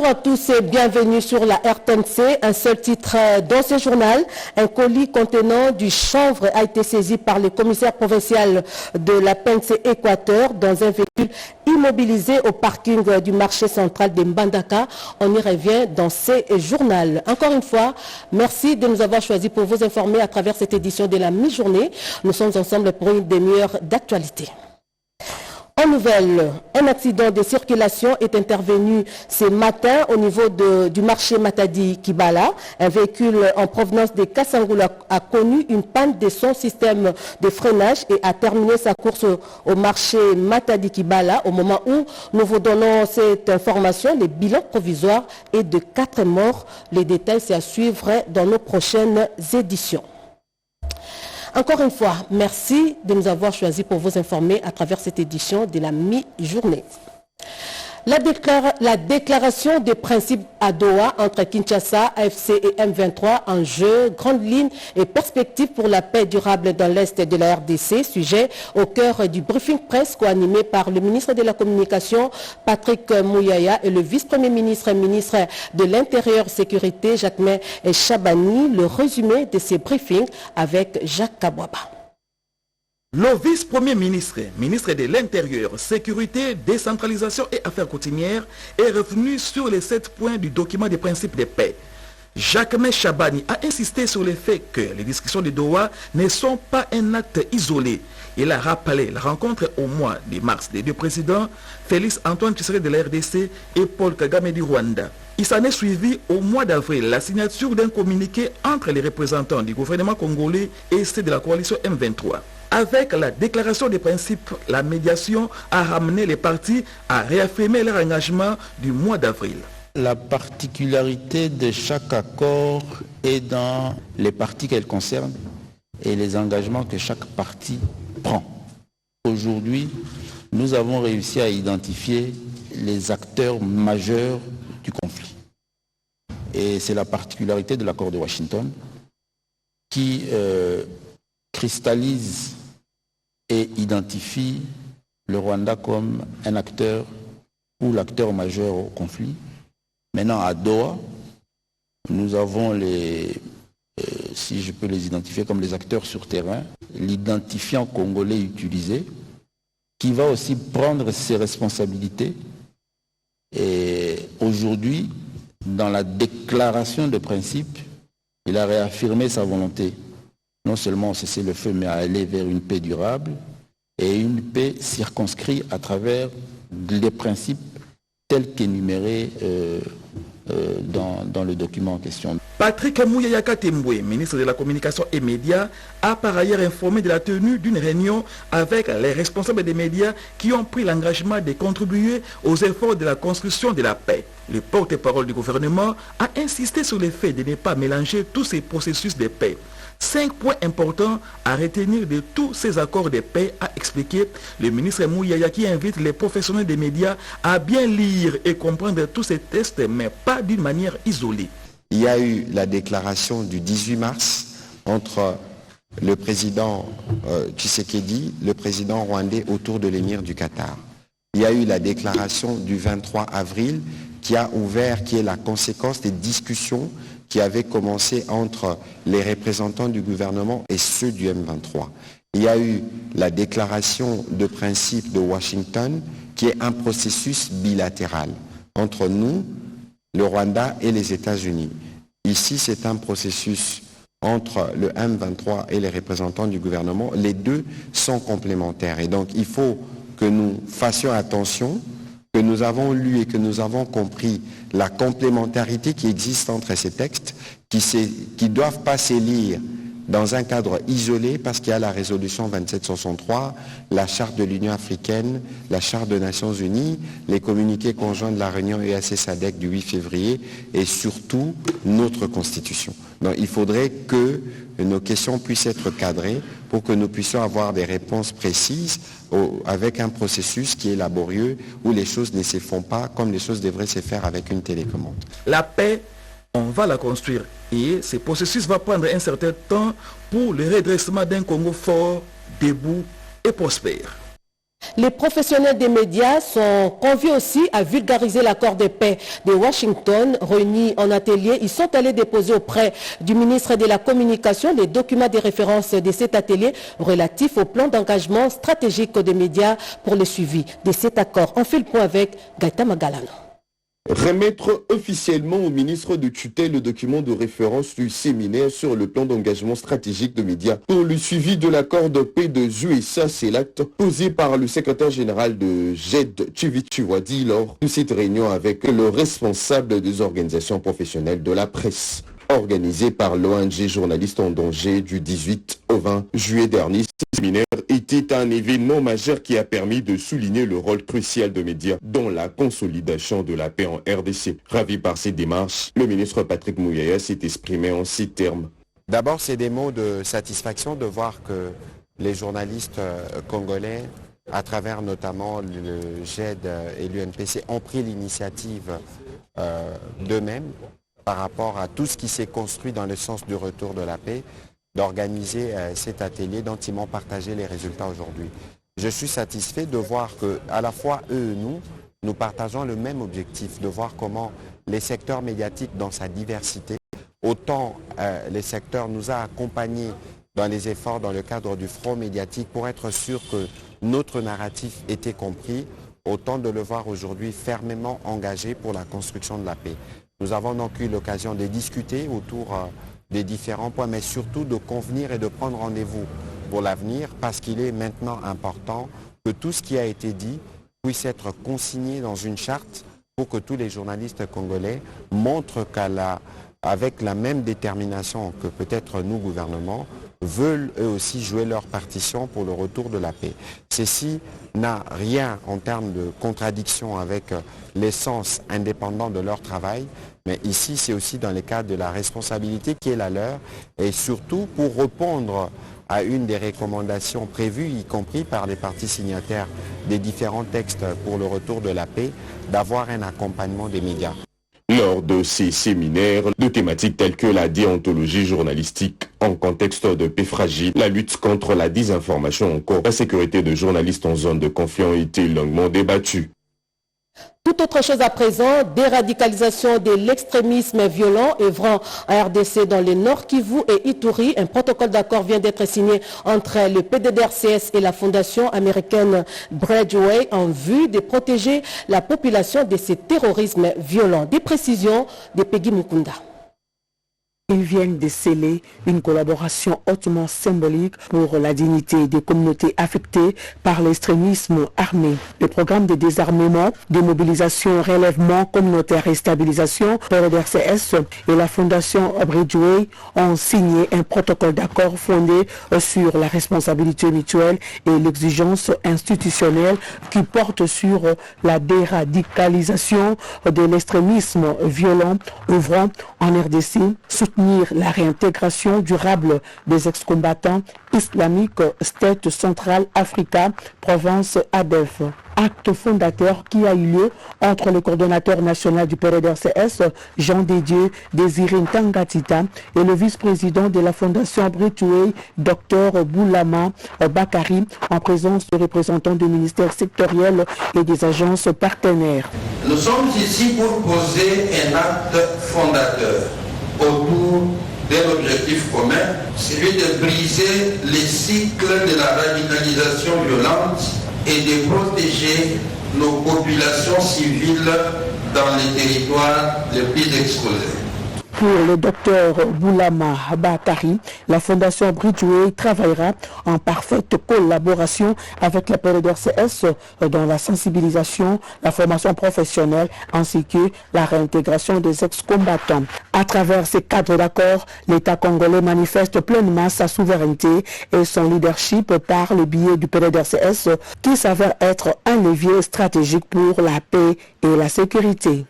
à tous et bienvenue sur la RTNC. Un seul titre dans ce journal. Un colis contenant du chanvre a été saisi par le commissaire provincial de la PNC Équateur dans un véhicule immobilisé au parking du marché central de Mbandaka. On y revient dans ce journal. Encore une fois, merci de nous avoir choisis pour vous informer à travers cette édition de la mi-journée. Nous sommes ensemble pour une demi-heure d'actualité. En nouvelle, un accident de circulation est intervenu ce matin au niveau du marché Matadi-Kibala. Un véhicule en provenance de Kassangula a connu une panne de son système de freinage et a terminé sa course au marché Matadi-Kibala. Au moment où nous vous donnons cette information, le bilan provisoire est de 4 morts. Les détails, c'est à suivre dans nos prochaines éditions. Encore une fois, merci de nous avoir choisis pour vous informer à travers cette édition de la mi-journée. La déclaration de principe à Doha entre Kinshasa, AFC et M23 en jeu, grande ligne et perspective pour la paix durable dans l'Est de la RDC, sujet au cœur du briefing presse co-animé par le ministre de la Communication, Patrick Mouyaya, et le vice-premier ministre de l'Intérieur Sécurité, Jacquemain Chabani. Le résumé de ces briefings avec Jacques Kabouaba. Le vice-premier ministre de l'Intérieur, Sécurité, Décentralisation et Affaires coutumières est revenu sur les 7 points du document des principes de paix. Jacquemain Chabani a insisté sur le fait que les discussions de Doha ne sont pas un acte isolé. Il a rappelé la rencontre au mois de mars des deux présidents, Félix Antoine Tshisekedi de la RDC et Paul Kagame du Rwanda. Il s'en est suivi au mois d'avril la signature d'un communiqué entre les représentants du gouvernement congolais et ceux de la coalition M23. Avec la déclaration des principes, la médiation a ramené les partis à réaffirmer leur engagement du mois d'avril. La particularité de chaque accord est dans les parties qu'elle concerne et les engagements que chaque parti prend. Aujourd'hui, nous avons réussi à identifier les acteurs majeurs du conflit. Et c'est la particularité de l'accord de Washington qui cristallise et identifie le Rwanda comme un acteur ou l'acteur majeur au conflit. Maintenant, à Doha, nous avons si je peux les identifier comme les acteurs sur terrain, l'identifiant congolais utilisé, qui va aussi prendre ses responsabilités. Et aujourd'hui, dans la déclaration de principe, il a réaffirmé sa volonté non seulement cesser le feu, mais à aller vers une paix durable et une paix circonscrite à travers les principes tels qu'énumérés dans le document en question. Patrick Mouyaya Katembwe, ministre de la Communication et Médias, a par ailleurs informé de la tenue d'une réunion avec les responsables des médias qui ont pris l'engagement de contribuer aux efforts de la construction de la paix. Le porte-parole du gouvernement a insisté sur le fait de ne pas mélanger tous ces processus de paix. 5 points importants à retenir de tous ces accords de paix, a expliqué le ministre Mouyaya, qui invite les professionnels des médias à bien lire et comprendre tous ces textes, mais pas d'une manière isolée. Il y a eu la déclaration du 18 mars entre le président Tshisekedi, le président rwandais autour de l'émir du Qatar. Il y a eu la déclaration du 23 avril qui est la conséquence des discussions qui avaient commencé entre les représentants du gouvernement et ceux du M23. Il y a eu la déclaration de principe de Washington qui est un processus bilatéral entre nous, le Rwanda et les États-Unis. Ici, c'est un processus entre le M23 et les représentants du gouvernement. Les deux sont complémentaires et donc il faut que nous fassions attention, que nous avons lu et que nous avons compris la complémentarité qui existe entre ces textes qui ne doivent pas s'élire dans un cadre isolé parce qu'il y a la résolution 2763, la charte de l'Union africaine, la charte des Nations unies, les communiqués conjoints de la réunion EAC-SADC du 8 février et surtout notre constitution. Donc il faudrait que nos questions puissent être cadrées pour que nous puissions avoir des réponses précises avec un processus qui est laborieux où les choses ne se font pas comme les choses devraient se faire avec une télécommande. La paix, on va la construire et ce processus va prendre un certain temps pour le redressement d'un Congo fort, debout et prospère. Les professionnels des médias sont conviés aussi à vulgariser l'accord de paix de Washington. Réunis en atelier, ils sont allés déposer auprès du ministre de la Communication les documents de référence de cet atelier relatifs au plan d'engagement stratégique des médias pour le suivi de cet accord. On fait le point avec Gaëta Magalano. Remettre officiellement au ministre de tutelle le document de référence du séminaire sur le plan d'engagement stratégique de médias pour le suivi de l'accord de paix de USA, c'est l'acte posé par le secrétaire général de GED, Chivichiwadi, lors de cette réunion avec le responsable des organisations professionnelles de la presse. Organisé par l'ONG Journalistes en danger du 18 au 20 juillet dernier, ce séminaire était un événement majeur qui a permis de souligner le rôle crucial de médias dans la consolidation de la paix en RDC. Ravi par ces démarches, le ministre Patrick Mouyaya s'est exprimé en ces termes. D'abord, c'est des mots de satisfaction de voir que les journalistes congolais, à travers notamment le GED et l'UNPC, ont pris l'initiative d'eux-mêmes par rapport à tout ce qui s'est construit dans le sens du retour de la paix, d'organiser cet atelier dont ils m'ont partagé les résultats aujourd'hui. Je suis satisfait de voir que, à la fois eux et nous partageons le même objectif, de voir comment les secteurs médiatiques dans sa diversité, autant les secteurs nous a accompagnés dans les efforts dans le cadre du front médiatique pour être sûr que notre narratif était compris, autant de le voir aujourd'hui fermement engagé pour la construction de la paix. Nous avons donc eu l'occasion de discuter autour des différents points, mais surtout de convenir et de prendre rendez-vous pour l'avenir, parce qu'il est maintenant important que tout ce qui a été dit puisse être consigné dans une charte pour que tous les journalistes congolais montrent avec la même détermination que peut-être nous, gouvernement, veulent eux aussi jouer leur partition pour le retour de la paix. Ceci n'a rien en termes de contradiction avec l'essence indépendante de leur travail, mais ici c'est aussi dans le cadre de la responsabilité qui est la leur et surtout pour répondre à une des recommandations prévues, y compris par les parties signataires des différents textes pour le retour de la paix, d'avoir un accompagnement des médias. Lors de ces séminaires, de thématiques telles que la déontologie journalistique en contexte de paix fragile, la lutte contre la désinformation encore, la sécurité de journalistes en zone de conflit ont été longuement débattues. Tout autre chose à présent, déradicalisation de l'extrémisme violent œuvrant à RDC dans le Nord Kivu et Ituri. Un protocole d'accord vient d'être signé entre le PDDRCS et la fondation américaine Bridgeway en vue de protéger la population de ce terrorisme violent. Des précisions de Peggy Mukunda. Ils viennent de sceller une collaboration hautement symbolique pour la dignité des communautés affectées par l'extrémisme armé. Le programme de désarmement, de mobilisation, relèvement communautaire et stabilisation, PDDRCS et la fondation Bridgeway ont signé un protocole d'accord fondé sur la responsabilité mutuelle et l'exigence institutionnelle qui porte sur la déradicalisation de l'extrémisme violent œuvrant en RDC, soutenir la réintégration durable des ex-combattants islamiques State Central Africa, province ADEF. Acte fondateur qui a eu lieu entre le coordonnateur national du PDDRCS, Jean Dédieu Désiré Ntangatita, et le vice-président de la fondation Bridgeway, Dr Boulama Bakari, en présence de représentants du ministère sectoriel et des agences partenaires. Nous sommes ici pour poser un acte fondateur autour d'un objectif commun, celui de briser les cycles de la radicalisation violente et de protéger nos populations civiles dans les territoires les plus exposés. Pour le docteur Boulama Bakari, la fondation Bridgeway travaillera en parfaite collaboration avec la PDDRCS dans la sensibilisation, la formation professionnelle ainsi que la réintégration des ex-combattants. À travers ces cadres d'accords, l'État congolais manifeste pleinement sa souveraineté et son leadership par le biais du PDDRCS qui s'avère être un levier stratégique pour la paix et la sécurité.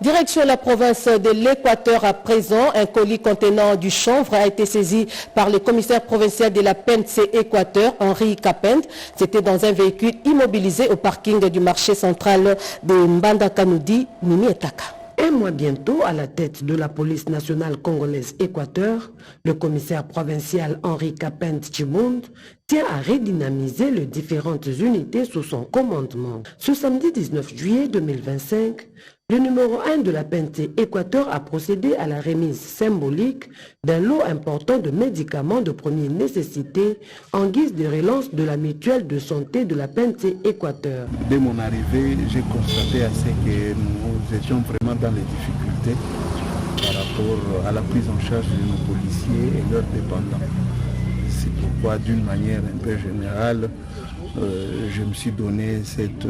Direction la province de l'Équateur à présent, un colis contenant du chanvre a été saisi par le commissaire provincial de la PNC Équateur, Henri Capend. C'était dans un véhicule immobilisé au parking du marché central de Mbanda Kanoudi, Mimi Etaka. Un mois bientôt, à la tête de la police nationale congolaise Équateur, le commissaire provincial Henri Kapent Chibund tient à redynamiser les différentes unités sous son commandement. Ce samedi 19 juillet 2025, le numéro 1 de la PNC Équateur a procédé à la remise symbolique d'un lot important de médicaments de première nécessité en guise de relance de la mutuelle de santé de la PNC Équateur. Dès mon arrivée, j'ai constaté que nous étions vraiment dans les difficultés par rapport à la prise en charge de nos policiers et leurs dépendants. C'est pourquoi, d'une manière un peu générale, je me suis donné cet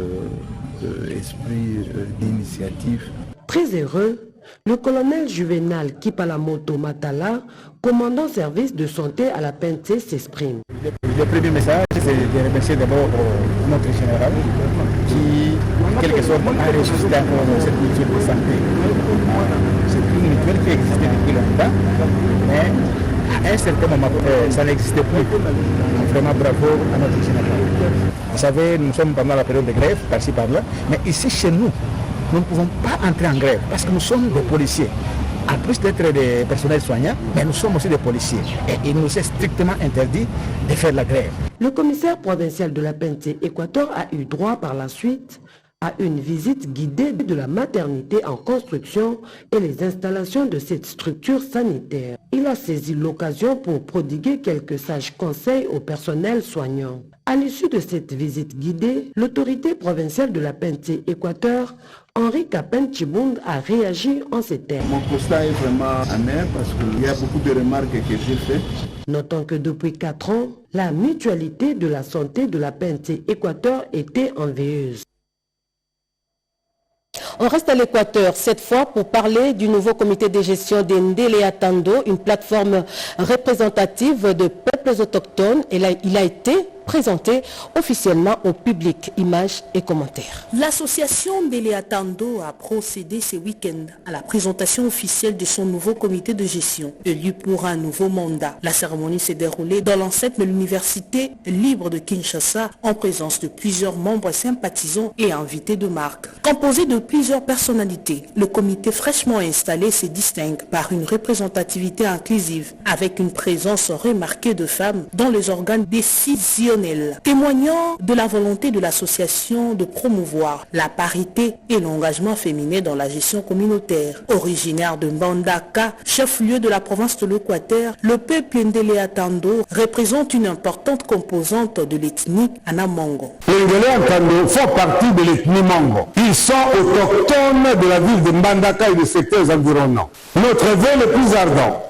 esprit d'initiative. Très heureux, le colonel Juvenal Kipalamoto Matala, commandant service de santé à la PNC, s'exprime. Le premier message, c'est de remercier d'abord notre général qui, en quelque sorte, a ressuscité cette mutuelle de santé. C'est une mutuelle qui existait depuis longtemps, mais à un certain moment, ça n'existait plus. Vraiment bravo à notre général. Vous savez, nous sommes pendant la période de grève, par-ci par-là, mais ici chez nous, nous ne pouvons pas entrer en grève parce que nous sommes des policiers. En plus d'être des personnels soignants, mais nous sommes aussi des policiers. Et il nous est strictement interdit de faire la grève. Le commissaire provincial de la PNC Équateur a eu droit par la suite à une visite guidée de la maternité en construction et les installations de cette structure sanitaire. Il a saisi l'occasion pour prodiguer quelques sages conseils au personnel soignant. À l'issue de cette visite guidée, l'autorité provinciale de la PNC Équateur, Henri Kapent Chibund, a réagi en ces termes. Mon constat est vraiment amer parce qu'il y a beaucoup de remarques que j'ai faites. Notons que depuis 4 ans, la mutualité de la santé de la PNC Équateur était envieuse. On reste à l'Équateur, cette fois pour parler du nouveau comité de gestion des Ndelea Tando, une plateforme représentative de peuples autochtones. Et là, il a été présenté officiellement au public. Images et commentaires. L'association Ndelea Tando a procédé ce week-end à la présentation officielle de son nouveau comité de gestion, élu pour un nouveau mandat. La cérémonie s'est déroulée dans l'enceinte de l'université libre de Kinshasa en présence de plusieurs membres sympathisants et invités de marque. Composé de plusieurs personnalités, le comité fraîchement installé se distingue par une représentativité inclusive avec une présence remarquée de femmes dans les organes décisionnels, témoignant de la volonté de l'association de promouvoir la parité et l'engagement féminin dans la gestion communautaire. Originaire de Mbandaka, chef-lieu de la province de l'Équateur, le peuple Ndelea Tando représente une importante composante de l'ethnie Anamongo. Les Ndelea Tando font partie de l'ethnie Mongo. Ils sont autochtones de la ville de Mbandaka et des secteurs environnants. Notre vœu le plus ardent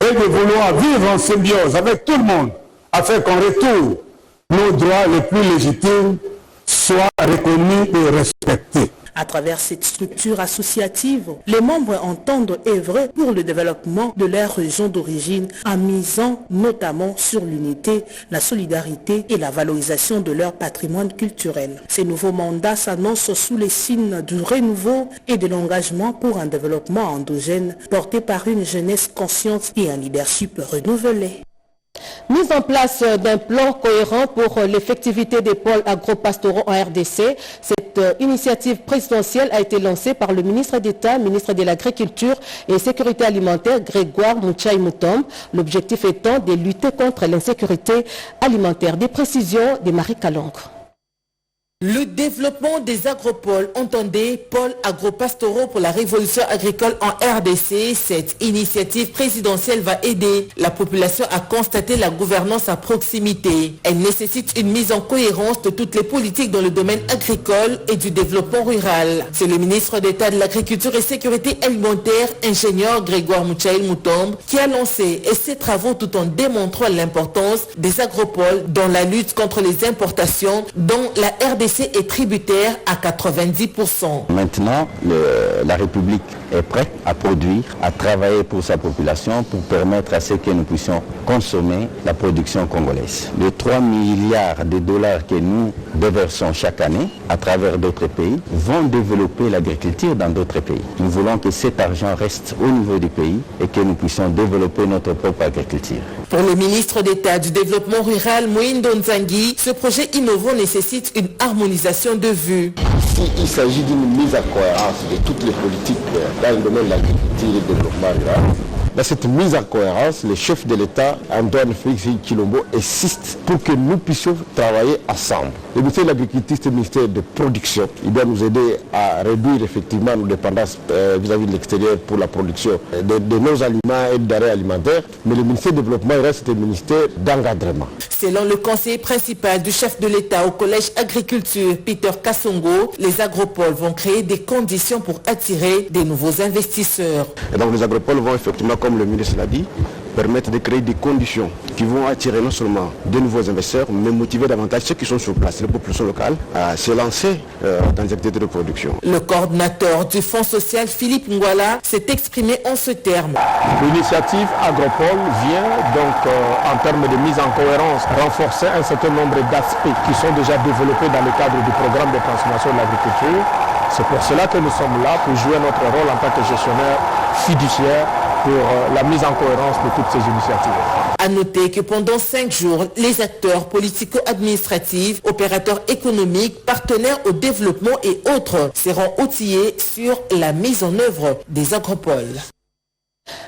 est de vouloir vivre en symbiose avec tout le monde afin qu'en retour, nos droits les plus légitimes soient reconnus et respectés. À travers cette structure associative, les membres entendent œuvrer pour le développement de leur région d'origine en misant notamment sur l'unité, la solidarité et la valorisation de leur patrimoine culturel. Ces nouveaux mandats s'annoncent sous les signes du renouveau et de l'engagement pour un développement endogène porté par une jeunesse consciente et un leadership renouvelé. Mise en place d'un plan cohérent pour l'effectivité des pôles agro-pastoraux en RDC. Cette initiative présidentielle a été lancée par le ministre d'État, ministre de l'Agriculture et Sécurité alimentaire, Grégoire Muchai Mutombe. L'objectif étant de lutter contre l'insécurité alimentaire. Des précisions de Marie Kalong. Le développement des agropoles, entendez pôles agro-pastoraux pour la révolution agricole en RDC. Cette initiative présidentielle va aider la population à constater la gouvernance à proximité. Elle nécessite une mise en cohérence de toutes les politiques dans le domaine agricole et du développement rural. C'est le ministre d'État de l'Agriculture et Sécurité alimentaire, ingénieur Grégoire Muchai Mutombe, qui a lancé ces travaux tout en démontrant l'importance des agropoles dans la lutte contre les importations dont la RDC est tributaire à 90%. Maintenant, la République est prête à produire, à travailler pour sa population pour permettre à ce que nous puissions consommer la production congolaise. Les 3 milliards de dollars que nous déversons chaque année à travers d'autres pays vont développer l'agriculture dans d'autres pays. Nous voulons que cet argent reste au niveau du pays et que nous puissions développer notre propre agriculture. Pour le ministre d'État du Développement rural, Moïndo Nzangi, ce projet innovant nécessite une harmonisation de vues. Il s'agit d'une mise en cohérence de toutes les politiques dans le domaine de l'agriculture et du développement rural. Dans cette mise en cohérence, le chef de l'État, Antoine Félix Tshilombo, insiste pour que nous puissions travailler ensemble. Le ministère de l'Agriculture, c'est le ministère de production. Il doit nous aider à réduire effectivement nos dépendances vis-à-vis de l'extérieur pour la production de nos aliments et de denrées alimentaires. Mais le ministère du Développement rural, c'est un ministère d'encadrement. Selon le conseiller principal du chef de l'État au Collège Agriculture, Peter Kassongo, les agropoles vont créer des conditions pour attirer des nouveaux investisseurs. Et donc les agropoles vont effectivement, comme le ministre l'a dit, permettre de créer des conditions qui vont attirer non seulement de nouveaux investisseurs, mais motiver davantage ceux qui sont sur place, les populations locales, à se lancer dans les activités de production. Le coordinateur du Fonds social, Philippe Ngwala, s'est exprimé en ce terme. L'initiative Agropole vient donc en termes de mise en cohérence renforcer un certain nombre d'aspects qui sont déjà développés dans le cadre du programme de transformation de l'agriculture. C'est pour cela que nous sommes là, pour jouer notre rôle en tant que gestionnaire fiduciaire pour la mise en cohérence de toutes ces initiatives. À noter que pendant 5 jours, les acteurs politico-administratifs, opérateurs économiques, partenaires au développement et autres seront outillés sur la mise en œuvre des agropoles.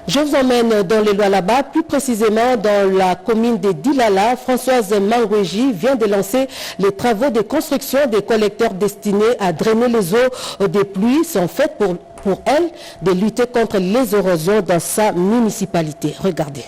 Je vous emmène dans les Lualaba, plus précisément dans la commune de Dilala. Françoise Mangweji vient de lancer les travaux de construction des collecteurs destinés à drainer les eaux des pluies. Sont faits pour elle de lutter contre les érosions dans sa municipalité. Regardez.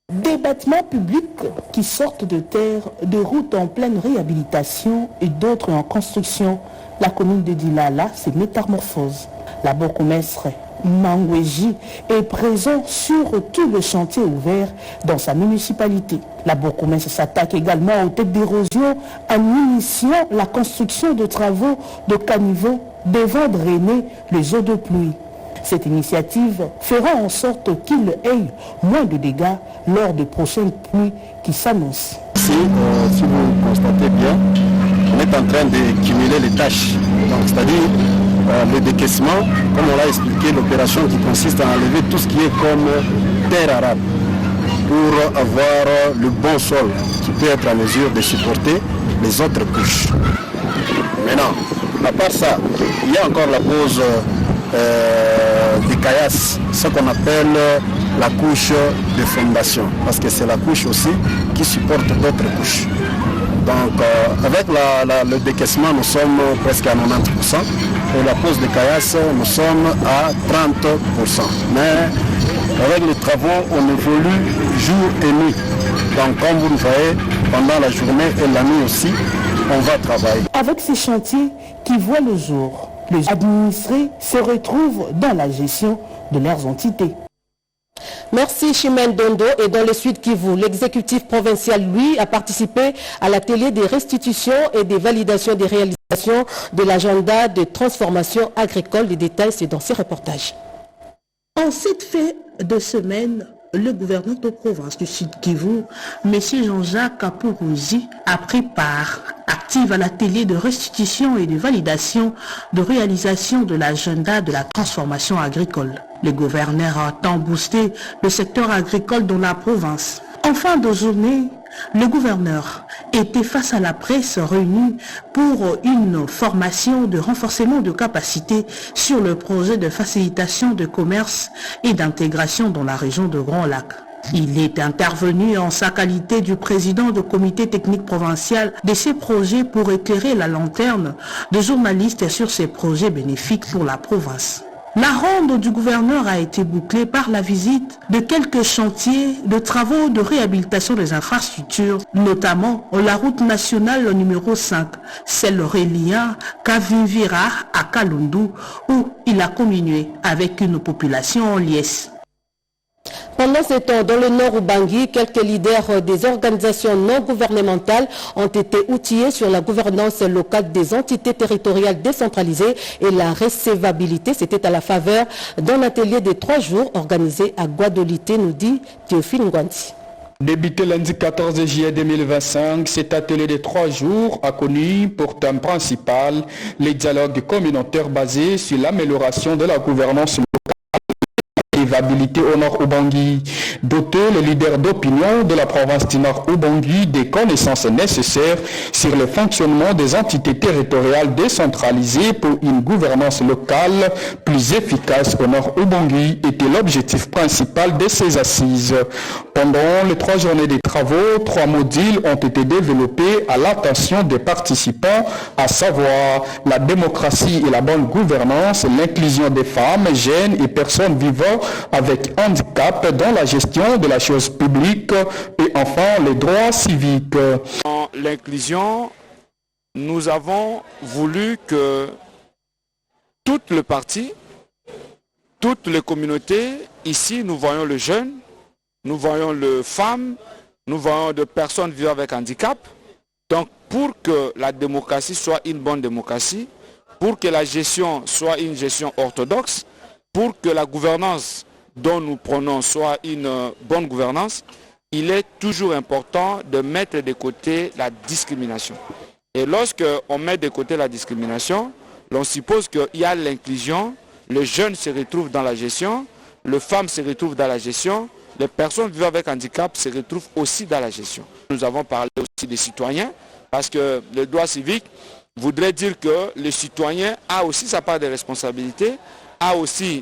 Des bâtiments publics qui sortent de terre, de routes en pleine réhabilitation et d'autres en construction. La commune de Dilala se métamorphose. La bourgmestre Mangweji est présent sur tout le chantier ouvert dans sa municipalité. La bourgmestre s'attaque également aux têtes d'érosion en initiant la construction de travaux de caniveaux devant drainer les eaux de pluie. Cette initiative fera en sorte qu'il y ait moins de dégâts lors des prochaines pluies qui s'annoncent. Si vous constatez bien, on est en train de cumuler les tâches. C'est-à-dire le décaissement, comme on l'a expliqué, l'opération qui consiste à enlever tout ce qui est comme terre arabe pour avoir le bon sol qui peut être à mesure de supporter les autres couches. Maintenant, à part ça, il y a encore la pose des caillasses, ce qu'on appelle la couche de fondation, parce que c'est la couche aussi qui supporte d'autres couches. Donc avec le décaissement, nous sommes presque à 90%, et la pose de caillasses, nous sommes à 30%. Mais avec les travaux, on évolue jour et nuit. Donc comme vous le voyez, pendant la journée et la nuit aussi, on va travailler. Avec ces chantiers qui voient le jour, les administrés se retrouvent dans la gestion de leurs entités. Merci Chimène Dondo. Et dans le Sud Kivu, l'exécutif provincial, lui, a participé à l'atelier des restitutions et des validations des réalisations de l'agenda de transformation agricole. Les détails, c'est dans ces reportages. En cette fin de semaine, le gouverneur de province du Sud Kivu, M. Jean-Jacques Apourouzi, a pris part active à l'atelier de restitution et de validation de réalisation de l'agenda de la transformation agricole. Le gouverneur a tant boosté le secteur agricole dans la province. En fin de journée, le gouverneur était face à la presse réunie pour une formation de renforcement de capacité sur le projet de facilitation de commerce et d'intégration dans la région de Grand Lac. Il est intervenu en sa qualité du président du comité technique provincial de ces projets pour éclairer la lanterne de journalistes sur ces projets bénéfiques pour la province. La ronde du gouverneur a été bouclée par la visite de quelques chantiers de travaux de réhabilitation des infrastructures, notamment la route nationale numéro 5, celle reliant Kavimvira à Kalundu, où il a communié avec une population en liesse. Pendant ce temps, dans le nord Ubangi, quelques leaders des organisations non gouvernementales ont été outillés sur la gouvernance locale des entités territoriales décentralisées et la recevabilité. C'était à la faveur d'un atelier de 3 jours organisé à Guadolité, nous dit Théophile Ngwanti. Débuté lundi 14 juillet 2025, cet atelier de 3 jours a connu pour thème principal les dialogues communautaires basés sur l'amélioration de la gouvernance locale vivabilité au Nord Ubangi. Doter les leaders d'opinion de la province du Nord Ubangi des connaissances nécessaires sur le fonctionnement des entités territoriales décentralisées pour une gouvernance locale plus efficace au Nord Ubangi était l'objectif principal de ces assises. Pendant les 3 journées des travaux, 3 modules ont été développés à l'attention des participants, à savoir la démocratie et la bonne gouvernance, l'inclusion des femmes, jeunes et personnes vivant avec handicap dans la gestion de la chose publique et enfin les droits civiques. Dans l'inclusion, nous avons voulu que toutes les parties, toutes les communautés, ici nous voyons les jeunes, nous voyons les femmes, nous voyons des personnes vivant avec handicap. Donc pour que la démocratie soit une bonne démocratie, pour que la gestion soit une gestion orthodoxe, pour que la gouvernance dont nous prenons soit une bonne gouvernance, il est toujours important de mettre de côté la discrimination. Et lorsque on met de côté la discrimination, l'on suppose qu'il y a l'inclusion, les jeunes se retrouvent dans la gestion, les femmes se retrouvent dans la gestion, les personnes vivant avec handicap se retrouvent aussi dans la gestion. Nous avons parlé aussi des citoyens, parce que le droit civique voudrait dire que le citoyen a aussi sa part de responsabilité,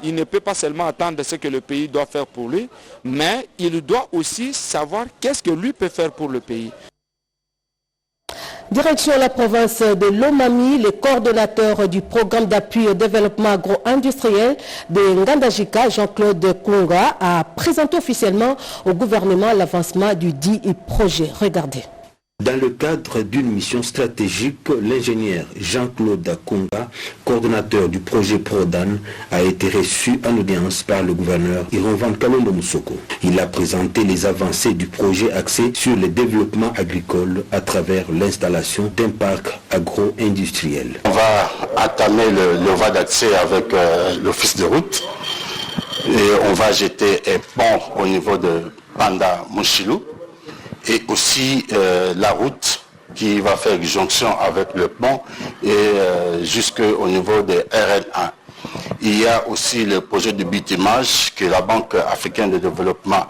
il ne peut pas seulement attendre ce que le pays doit faire pour lui, mais il doit aussi savoir qu'est-ce que lui peut faire pour le pays. Direction la province de Lomami, les coordonnateurs du programme d'appui au développement agro-industriel de Ngandajika, Jean-Claude Kunga, a présenté officiellement au gouvernement l'avancement du dit projet. Regardez. Dans le cadre d'une mission stratégique, l'ingénieur Jean-Claude Kunga, coordonnateur du projet Prodan, a été reçu en audience par le gouverneur Ironvan Kalombo Moussoko. Il a présenté les avancées du projet axé sur le développement agricole à travers l'installation d'un parc agro-industriel. On va entamer le voie d'accès avec l'office de route et on va jeter un pont au niveau de Panda Mouchilou. Et aussi la route qui va faire jonction avec le pont et jusqu'au niveau des RN1. Il y a aussi le projet de bitumage que la Banque africaine de développement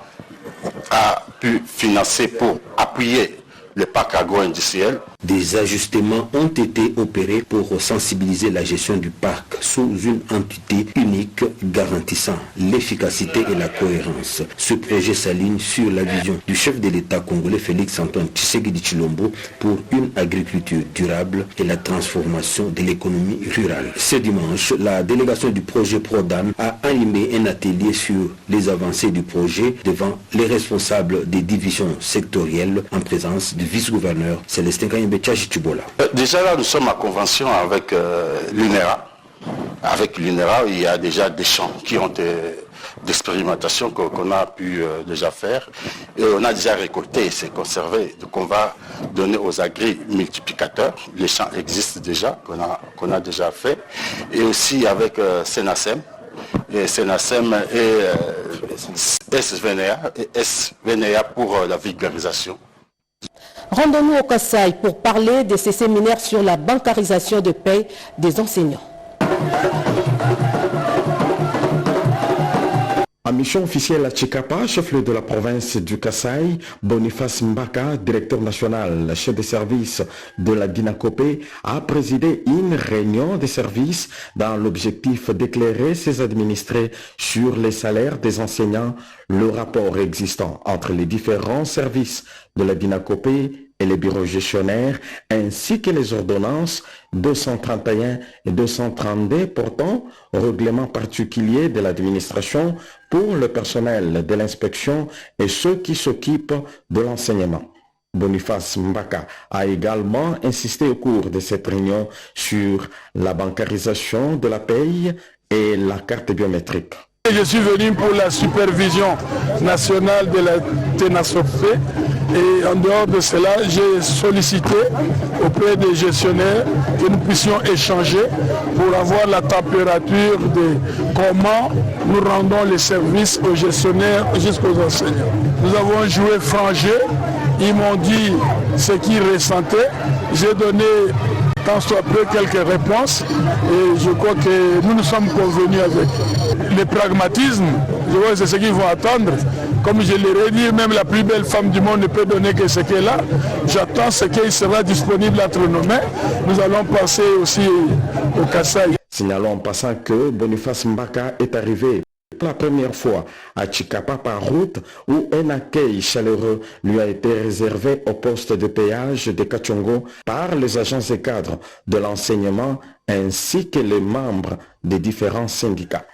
a pu financer pour appuyer le parc agro-industriel. Des ajustements ont été opérés pour sensibiliser la gestion du parc sous une entité unique garantissant l'efficacité et la cohérence. Ce projet s'aligne sur la vision du chef de l'État congolais Félix-Antoine Tshisekedi Tshilombo pour une agriculture durable et la transformation de l'économie rurale. Ce dimanche, la délégation du projet Prodan a animé un atelier sur les avancées du projet devant les responsables des divisions sectorielles en présence du vice-gouverneur Célestin Kanyembe Tchachichibola. Déjà là, nous sommes en convention avec l'UNERA. Avec l'UNERA, il y a déjà des champs qui ont d'expérimentation qu'on a pu déjà faire. Et on a déjà récolté, c'est conservé. Donc on va donner aux agri-multiplicateurs. Les champs existent déjà, qu'on a déjà fait. Et aussi avec Senasem. Et Senasem et SVNA pour la vulgarisation. Rendons-nous au Kasaï pour parler de ces séminaires sur la bancarisation de paie des enseignants. En mission officielle à Tchikapa, chef-lieu de la province du Kasaï, Boniface Mbaka, directeur national, chef de service de la Dinakopé, a présidé une réunion de services dans l'objectif d'éclairer ses administrés sur les salaires des enseignants, le rapport existant entre les différents services de la Dinakopé et les bureaux gestionnaires, ainsi que les ordonnances 231 et 232 portant au règlement particulier de l'administration pour le personnel de l'inspection et ceux qui s'occupent de l'enseignement. Boniface Mbaka a également insisté au cours de cette réunion sur la bancarisation de la paye et la carte biométrique. Je suis venu pour la supervision nationale de la TENASOP et en dehors de cela, j'ai sollicité auprès des gestionnaires que nous puissions échanger pour avoir la température de comment nous rendons les services aux gestionnaires jusqu'aux enseignants. Nous avons joué franc jeu, ils m'ont dit ce qu'ils ressentaient, j'ai donné tant soit peu quelques réponses et je crois que nous nous sommes convenus avec. Le pragmatisme Je vois que c'est ce qu'ils vont attendre. Comme je l'ai dit, même la plus belle femme du monde ne peut donner que ce qu'elle a. J'attends ce qu'il sera disponible entre nos mains. Nous allons passer aussi au Kasaï. Signalons en passant que Boniface Mbaka est arrivé pour la première fois à Chikapa par route où un accueil chaleureux lui a été réservé au poste de péage de Kachongo par les agents et cadres de l'enseignement ainsi que les membres des différents syndicats.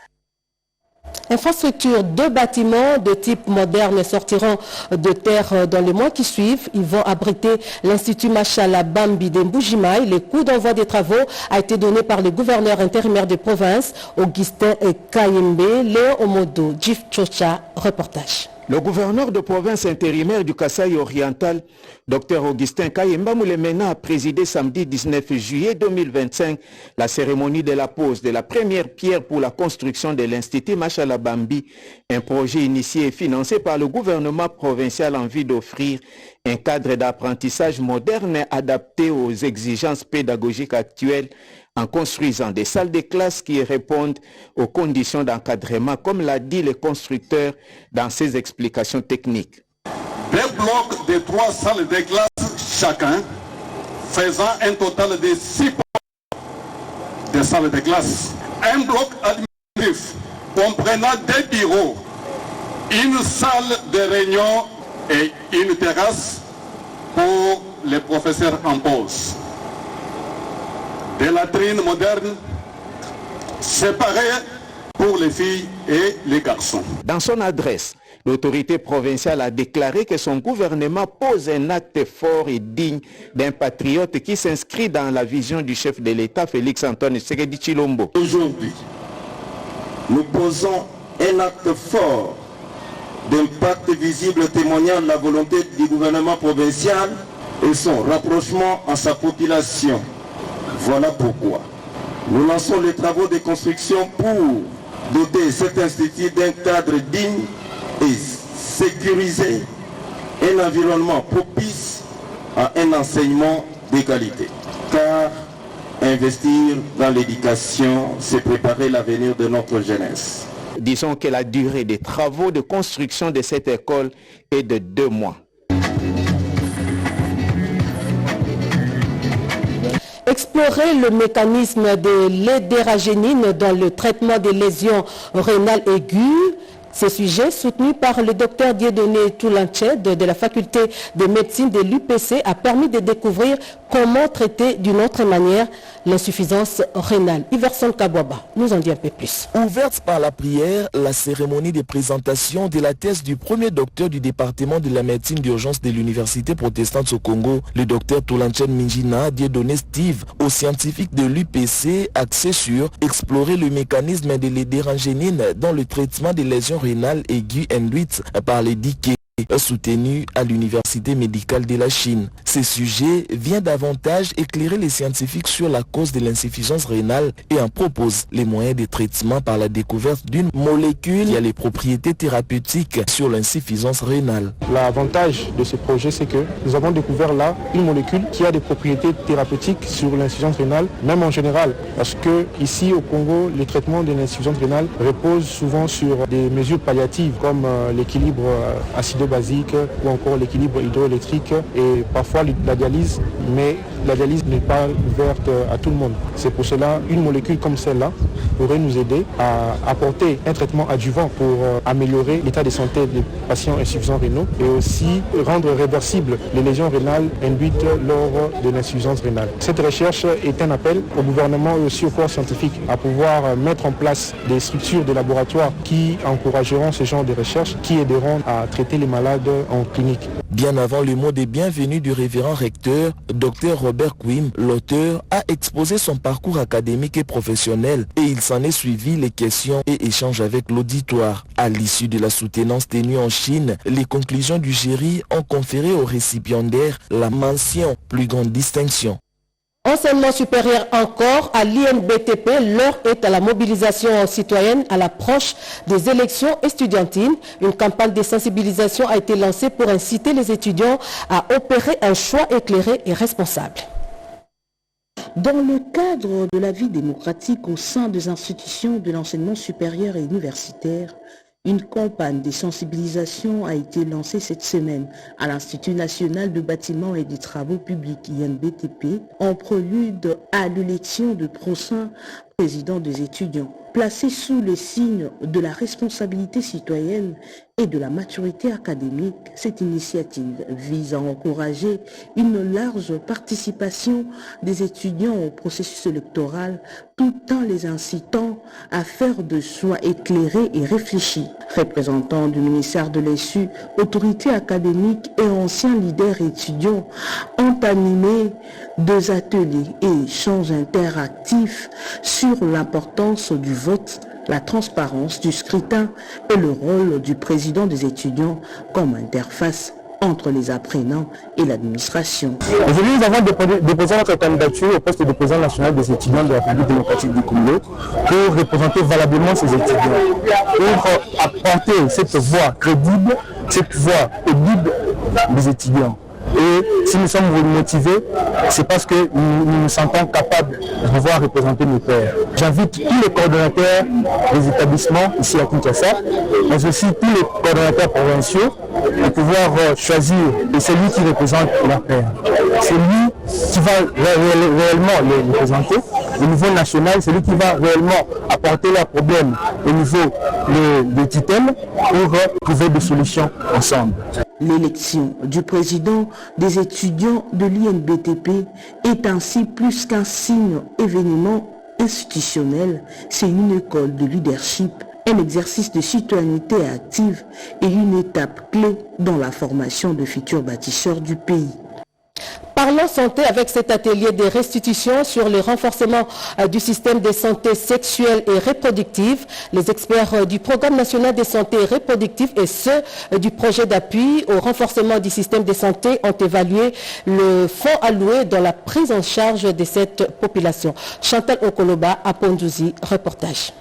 Infrastructure, 2 bâtiments de type moderne sortiront de terre dans les mois qui suivent. Ils vont abriter l'Institut Machala Bambi de Mbujimaï. Le coût d'envoi des travaux a été donné par le gouverneur intérimaire de province, Augustin Kayembe. Léo Omodo, Jif Chocha, reportage. Le gouverneur de province intérimaire du Kasaï oriental, Dr Augustin Kayemba Moulemena, a présidé samedi 19 juillet 2025 la cérémonie de la pose de la première pierre pour la construction de l'Institut Machala Bambi, un projet initié et financé par le gouvernement provincial en vue d'offrir un cadre d'apprentissage moderne adapté aux exigences pédagogiques actuelles en construisant des salles de classe qui répondent aux conditions d'encadrement, comme l'a dit le constructeur dans ses explications techniques. Des blocs de 3 salles de classe chacun, faisant un total de 6 de salles de classe. Un bloc administratif comprenant 2 bureaux, une salle de réunion et une terrasse pour les professeurs en pause. Des latrines modernes séparées pour les filles et les garçons. Dans son adresse, l'autorité provinciale a déclaré que son gouvernement pose un acte fort et digne d'un patriote qui s'inscrit dans la vision du chef de l'État, Félix-Antoine Tshisekedi Tshilombo. Aujourd'hui, nous posons un acte fort d'impact visible témoignant de la volonté du gouvernement provincial et son rapprochement à sa population. Voilà pourquoi nous lançons les travaux de construction pour doter cet institut d'un cadre digne et sécurisé, un environnement propice à un enseignement de qualité. Car investir dans l'éducation, c'est préparer l'avenir de notre jeunesse. Disons que la durée des travaux de construction de cette école est de 2 mois. Explorer le mécanisme de l'édéragénine dans le traitement des lésions rénales aiguës. Ces sujets, soutenus par le docteur Dieudonné Toulanche de la faculté de médecine de l'UPC, a permis de découvrir comment traiter d'une autre manière l'insuffisance rénale. Iverson Kabwaba nous en dit un peu plus. Ouverte par la prière, la cérémonie de présentation de la thèse du premier docteur du département de la médecine d'urgence de l'université protestante au Congo, le docteur Toulanche Minjina Dieudonné Steve, aux scientifiques de l'UPC, axé sur explorer le mécanisme de l'édéragénine dans le traitement des lésions rénale aiguë induite par les DIKE, soutenu à l'Université médicale de la Chine. Ce sujet vient davantage éclairer les scientifiques sur la cause de l'insuffisance rénale et en propose les moyens de traitement par la découverte d'une molécule qui a les propriétés thérapeutiques sur l'insuffisance rénale. L'avantage de ce projet, c'est que nous avons découvert là une molécule qui a des propriétés thérapeutiques sur l'insuffisance rénale, même en général, parce que ici au Congo, le traitement de l'insuffisance rénale repose souvent sur des mesures palliatives comme l'équilibre acido-basique ou encore l'équilibre hydroélectrique et parfois la dialyse, mais la dialyse n'est pas ouverte à tout le monde. C'est pour cela une molécule comme celle-là pourrait nous aider à apporter un traitement adjuvant pour améliorer l'état de santé des patients insuffisants rénaux et aussi rendre réversibles les lésions rénales induites lors de l'insuffisance rénale. Cette recherche est un appel au gouvernement et aussi aux corps scientifiques à pouvoir mettre en place des structures de laboratoire qui encourageront ce genre de recherche, qui aideront à traiter les malades en clinique. Bien avant le mot de bienvenue du révérend recteur, Dr Robert Quim, l'auteur, a exposé son parcours académique et professionnel et il s'en est suivi les questions et échanges avec l'auditoire. À l'issue de la soutenance tenue en Chine, les conclusions du jury ont conféré aux récipiendaires la mention plus grande distinction. Enseignement supérieur encore, à l'INBTP, l'heure est à la mobilisation citoyenne à l'approche des élections estudiantines. Une campagne de sensibilisation a été lancée pour inciter les étudiants à opérer un choix éclairé et responsable. Dans le cadre de la vie démocratique au sein des institutions de l'enseignement supérieur et universitaire, Une campagne de sensibilisation a été lancée cette semaine à l'Institut national de bâtiments et des travaux publics INBTP en prélude à l'élection du prochain président des étudiants. Placée sous le signe de la responsabilité citoyenne et de la maturité académique, cette initiative vise à encourager une large participation des étudiants au processus électoral tout en les incitant à faire des choix éclairés et réfléchis. Représentants du ministère de l'ESU, autorités académiques et anciens leaders étudiants ont animé 2 ateliers et échanges interactifs sur l'importance du vote, la transparence du scrutin et le rôle du président des étudiants comme interface entre les apprenants et l'administration. Aujourd'hui, nous avons déposé notre candidature au poste de président national des étudiants de la République démocratique du Congo pour représenter valablement ces étudiants, pour apporter cette voix crédible, cette voix audible des étudiants. Et si nous sommes motivés, c'est parce que nous nous sentons capables de pouvoir représenter nos pairs. J'invite tous les coordonnateurs des établissements ici à Kinshasa, mais aussi tous les coordonnateurs provinciaux, de pouvoir choisir celui qui représente leur père. C'est lui qui va réellement les représenter. Au niveau national, c'est lui qui va réellement apporter leurs problèmes au niveau des titelles pour trouver des solutions ensemble. L'élection du président des étudiants de l'INBTP est ainsi plus qu'un signe événement institutionnel. C'est une école de leadership, un exercice de citoyenneté active et une étape clé dans la formation de futurs bâtisseurs du pays. Parlons santé avec cet atelier de restitution sur le renforcement du système de santé sexuelle et reproductive. Les experts du Programme national de santé reproductive et ceux du projet d'appui au renforcement du système de santé ont évalué le fonds alloué dans la prise en charge de cette population. Chantal Okoloba à Pondouzi, reportage.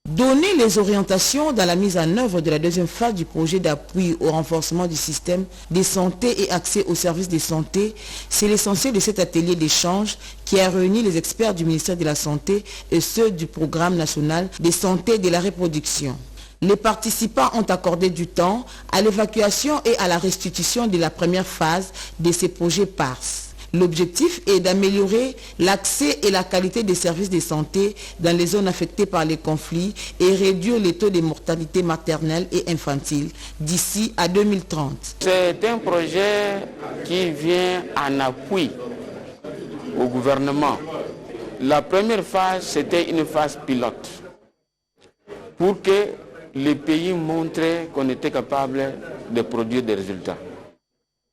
Donner les orientations dans la mise en œuvre de la deuxième phase du projet d'appui au renforcement du système de santé et accès aux services de santé, c'est l'essentiel de cet atelier d'échange qui a réuni les experts du ministère de la Santé et ceux du Programme national de santé et de la reproduction. Les participants ont accordé du temps à l'évacuation et à la restitution de la première phase de ces projets PARS. L'objectif est d'améliorer l'accès et la qualité des services de santé dans les zones affectées par les conflits et réduire les taux de mortalité maternelle et infantile d'ici à 2030. C'est un projet qui vient en appui au gouvernement. La première phase, c'était une phase pilote pour que les pays montraient qu'on était capable de produire des résultats.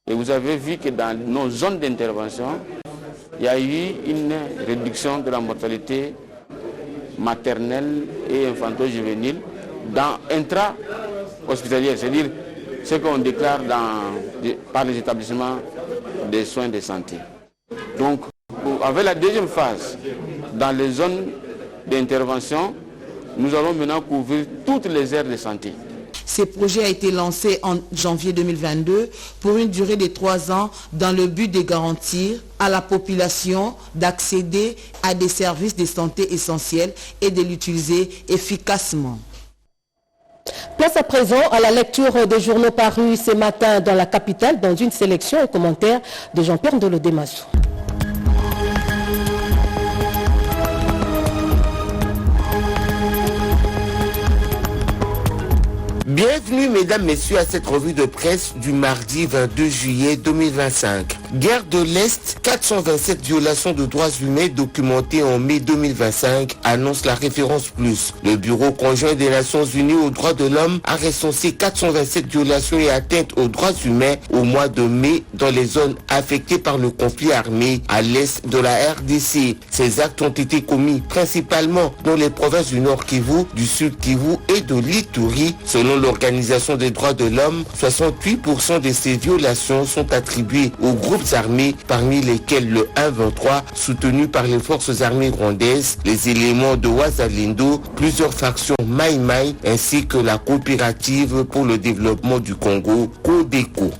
Et vous avez vu que dans nos zones d'intervention, il y a eu une réduction de la mortalité maternelle et infanto-juvénile dans intra-hospitalière, c'est-à-dire ce qu'on déclare par les établissements des soins de santé. Donc, avec la deuxième phase, dans les zones d'intervention, nous allons maintenant couvrir toutes les aires de santé. Ce projet a été lancé en janvier 2022 pour une durée de 3 ans dans le but de garantir à la population d'accéder à des services de santé essentiels et de l'utiliser efficacement. Place à présent à la lecture des journaux parus ce matin dans la capitale dans une sélection et commentaires de Jean-Pierre Ndolodemassou. Bienvenue mesdames, messieurs à cette revue de presse du mardi 22 juillet 2025. Guerre de l'Est, 427 violations de droits humains documentées en mai 2025, annonce la référence plus. Le Bureau conjoint des Nations Unies aux droits de l'homme a recensé 427 violations et atteintes aux droits humains au mois de mai dans les zones affectées par le conflit armé à l'est de la RDC. Ces actes ont été commis principalement dans les provinces du Nord Kivu, du Sud Kivu et de l'Ituri. Selon l'Organisation des droits de l'homme, 68% de ces violations sont attribuées aux groupes armés, parmi lesquels le 1-23, soutenu par les forces armées rwandaises, les éléments de Wazalendo, plusieurs factions Maï-Maï, ainsi que la coopérative pour le développement du Congo, Codeco.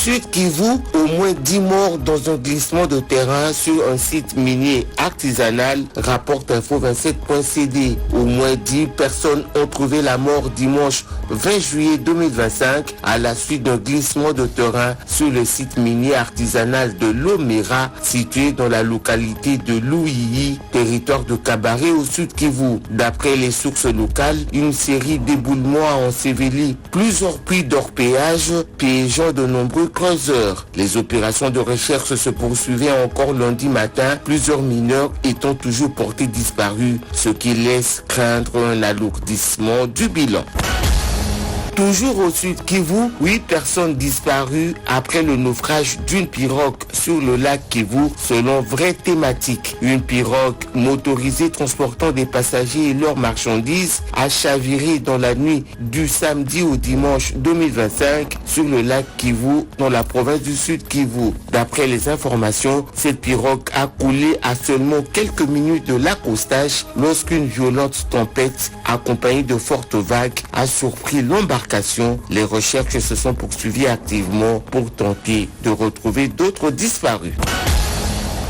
Sud Kivu, au moins 10 morts dans un glissement de terrain sur un site minier artisanal, rapporte Info27.cd. Au moins 10 personnes ont trouvé la mort dimanche 20 juillet 2025 à la suite d'un glissement de terrain sur le site minier artisanal de Lomera, situé dans la localité de Louiyi, territoire de Kabaré au Sud Kivu. D'après les sources locales, une série d'éboulements a enseveli plusieurs puits d'orpaillage, piégeant de nombreux creuseurs. Les opérations de recherche se poursuivaient encore lundi matin, plusieurs mineurs étant toujours portés disparus, ce qui laisse craindre un alourdissement du bilan. Toujours au Sud Kivu, 8 personnes disparues après le naufrage d'une pirogue sur le lac Kivu selon Vraie Thématique. Une pirogue motorisée transportant des passagers et leurs marchandises a chaviré dans la nuit du samedi au dimanche 2025 sur le lac Kivu dans la province du Sud Kivu. D'après les informations, cette pirogue a coulé à seulement quelques minutes de l'accostage lorsqu'une violente tempête accompagnée de fortes vagues a surpris l'embarcation. Les recherches se sont poursuivies activement pour tenter de retrouver d'autres disparus.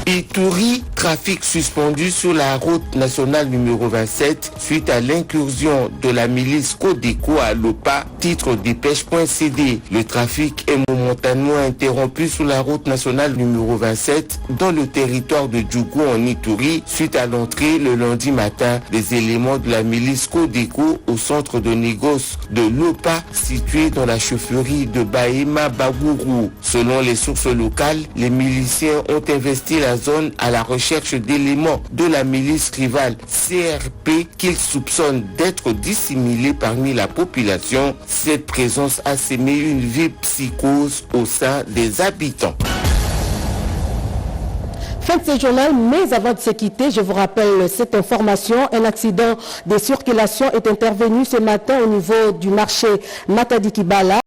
Ituri, trafic suspendu sur la route nationale numéro 27 suite à l'incursion de la milice Codeco à Lopa, titre dépêche.cd. Le trafic est momentanément interrompu sur la route nationale numéro 27 dans le territoire de Djougou en Ituri suite à l'entrée le lundi matin des éléments de la milice Codeco au centre de négoce de Lopa situé dans la chefferie de Bahema Bagourou. Selon les sources locales, les miliciens ont investi la zone à la recherche d'éléments de la milice rivale CRP qu'ils soupçonnent d'être dissimulés parmi la population. Cette présence a sémé une vive psychose au sein des habitants. Fin de ce journal, mais avant de se quitter, je vous rappelle cette information. Un accident de circulation est intervenu ce matin au niveau du marché Matadi Kibala.